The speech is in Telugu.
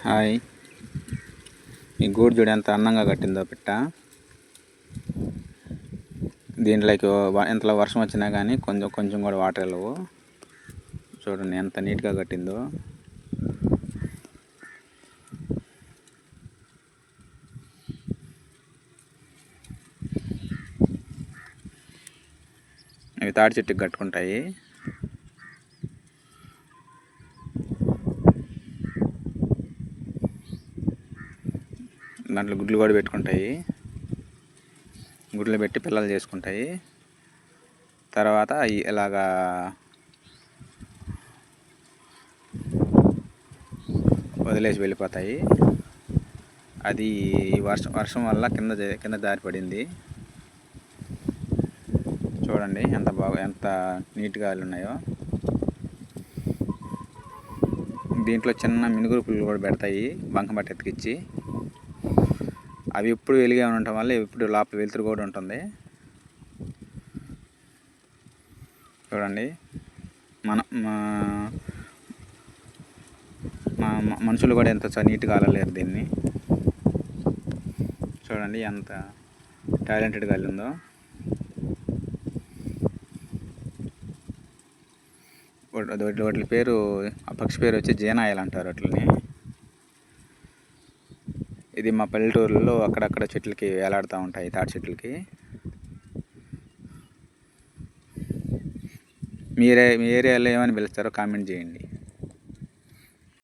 హాయ్, ఈ గూడు చూడు ఎంత అందంగా కట్టిందో పిట్ట. దీంట్లోకి ఎంతలో వర్షం వచ్చినా కానీ కొంచెం కొంచెం కూడా వాటర్ వెళ్ళవు. చూడండి ఎంత నీట్గా కట్టిందో. అవి తాడి చెట్టుకి కట్టుకుంటాయి. దాంట్లో గుడ్లు కూడా పెట్టుకుంటాయి. గుడ్లు పెట్టి పిల్లలు చేసుకుంటాయి. తర్వాత ఇలాగా వదిలేసి వెళ్ళిపోతాయి. అది వర్షం వల్ల కింద జారి పడింది. చూడండి ఎంత నీట్గా ఉన్నాయో. దీంట్లో చిన్న మినుగురు పుల్లు కూడా పెడతాయి బంకమట్టి ఎత్తికిచ్చి. అవి ఎప్పుడు వెలిగే ఉండటం వల్ల ఎప్పుడు లోపల వెలుతురు కూడా ఉంటుంది. చూడండి మనుషులు కూడా ఎంత నీట్గా అలలేరు దీన్ని. చూడండి ఎంత టాలెంటెడ్గా అల్లిందో. వాటి పేరు, ఆ పక్షి పేరు వచ్చి జీనాయలు అంటారు వాటిని. ఇది మా పల్లెటూరులో అక్కడక్కడ చెట్లకి వేలాడుతూ ఉంటాయి, తాటి చెట్లకి. మీ ఏరియాలో ఏమని పిలుస్తారో కామెంట్ చేయండి.